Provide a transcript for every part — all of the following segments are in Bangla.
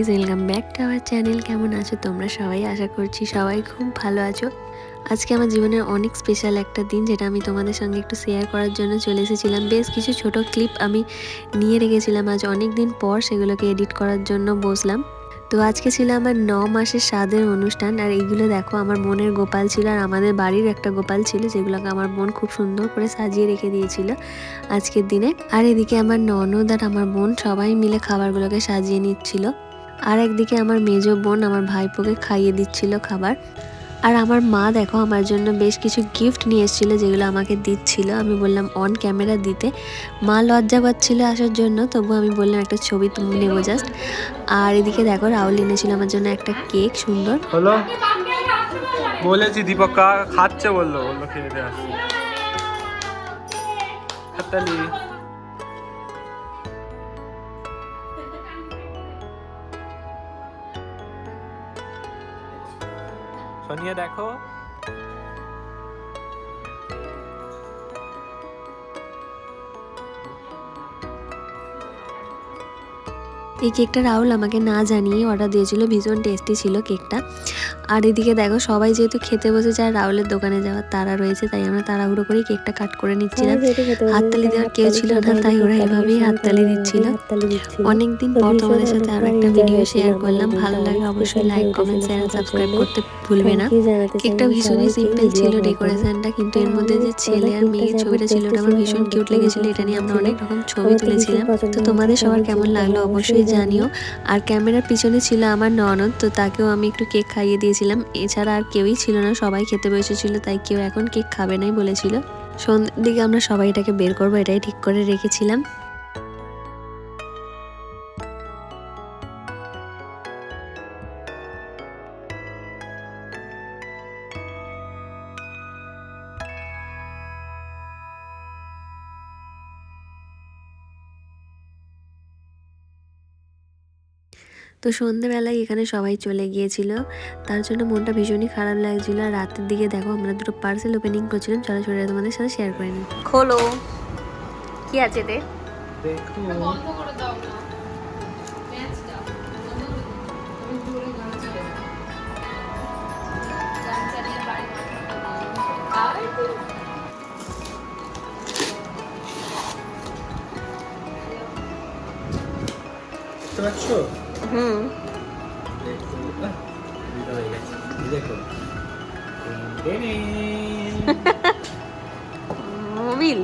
Guys, welcome back to our channel. কেমন আছো তোমরা সবাই? আশা করছি সবাই খুব ভালো আছো। আজকে আমার জীবনের অনেক স্পেশাল একটা দিন, যেটা আমি তোমাদের সঙ্গে একটু শেয়ার করার জন্য চলে এসেছিলাম। বেশ কিছু ছোট ক্লিপ আমি নিয়ে রেখেছিলাম, আজ অনেক দিন পর সেগুলোকে এডিট করার জন্য বসলাম। তো আজকে ছিল আমার 9 মাসের স্বাদের অনুষ্ঠান। আর এইগুলো দেখো, আমার বোনের গোপাল ছিল আর আমাদের বাড়ির একটা গোপাল ছিল, যেগুলোকে আমার বোন খুব সুন্দর করে সাজিয়ে রেখে দিয়েছিল আজকের দিনে। আর এদিকে আমার ননদ আর আমার বোন সবাই মিলে খাবারগুলোকে সাজিয়ে নিচ্ছিল। আর একদিকে আমার মেজো বোন আমার ভাইপোকে খাইয়ে দিচ্ছিল খাবার। আর আমার মা দেখো আমার জন্য বেশ কিছু গিফট নিয়ে এসেছিলো, যেগুলো আমাকে দিচ্ছিল। আমি বললাম অন ক্যামেরা দিতে, মা লজ্জা পাচ্ছিল আসার জন্য, তবু আমি বললাম একটা ছবি তুমি নেবো জাস্ট। আর এদিকে দেখো রাহুল এনেছিল আমার জন্য একটা কেক সুন্দর। হলো বলেছি দীপক খাচ্ছে, বললো খেতে আসছি। হাততালি। সোনিয়া দেখো, এই কেকটা রাহুল আমাকে না জানিয়ে অর্ডার দিয়েছিল, ভীষণ টেস্টি ছিল কেকটা। আর এদিকে দেখো সবাই যেহেতু খেতে বসেছে আর রাহুলের দোকানে যাওয়ার তাড়া রয়েছে, তাই আমরা তাড়াহুড়ো করে কেকটা কাট করে নিচ্ছিলাম। হাততালি দেওয়ার কেউ ছিল না, তাই ওরা এভাবেই হাততালি দিচ্ছিল। অনেকদিন পর তোমাদের সাথে আরো একটা ভিডিও শেয়ার করলাম। ভালো লাগে অবশ্যই লাইক, কমেন্ট, শেয়ার, সাবস্ক্রাইব করতে ভুলবে না। কেকটা ভীষণই সিম্পল ছিল ডেকোরেশনটা, কিন্তু এর মধ্যে যে ছেলে আর মেয়ের ছবিটা ছিল ওটা আমার ভীষণ কিউট লেগেছিল। এটা নিয়ে আমরা অনেক রকম ছবি তুলেছিলাম। তো তোমাদের সবার কেমন লাগলো অবশ্যই জানিও। আর ক্যামেরার পিছনে ছিল আমার ননদ, তো তাকেও আমি একটু কেক খাইয়ে দিয়েছিলাম। এছাড়া আর কেউই ছিল না, সবাই খেতে বসেছিল, তাই কেউ এখন কেক খাবে নাই বলেছিল। সন্ধ্যের দিকে আমরা সবাই এটাকে বের করবো, এটাই ঠিক করে রেখেছিলাম। তো সন্ধ্যেবেলায় এখানে সবাই চলে গিয়েছিল, তার জন্য মনটা ভীষণই খারাপ লাগছিল। আর রাতের দিকে দেখো আমরা দুটো পার্সেল ওপেনিং করছিলাম, চলো ছোট তোমাদের সাথে শেয়ার করে নিই। খোলো, কি আছে এতে? দেখো দেখতে পাচ্ছ? হুম, দেখো মোবিল।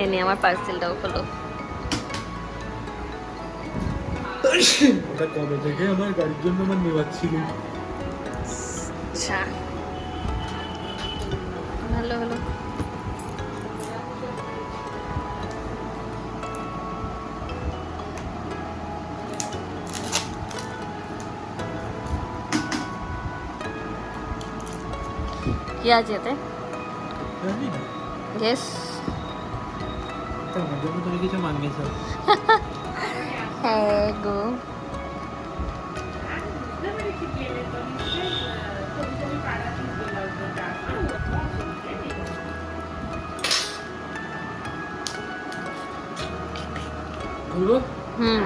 এনে আমার পার্সেলটাও খোলো। ওটা কবে থেকে আমার গাড়ির জন্য আমার নেওয়ার ছিল। আচ্ছা, ভালো হলো। কি আছে এতে? জানি না, ইয়েস, আমার জন্য তুমি কিছু মাঙ্গেছো। হ্যাঁ গো। বলবো হুম,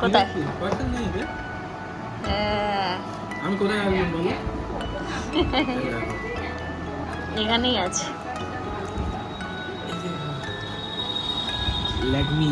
কোথায়? পার্সেল নেই রে। হ্যাঁ, আমি কোথায় আসলাম বলো? এখানেই আছে। ল্যাগমি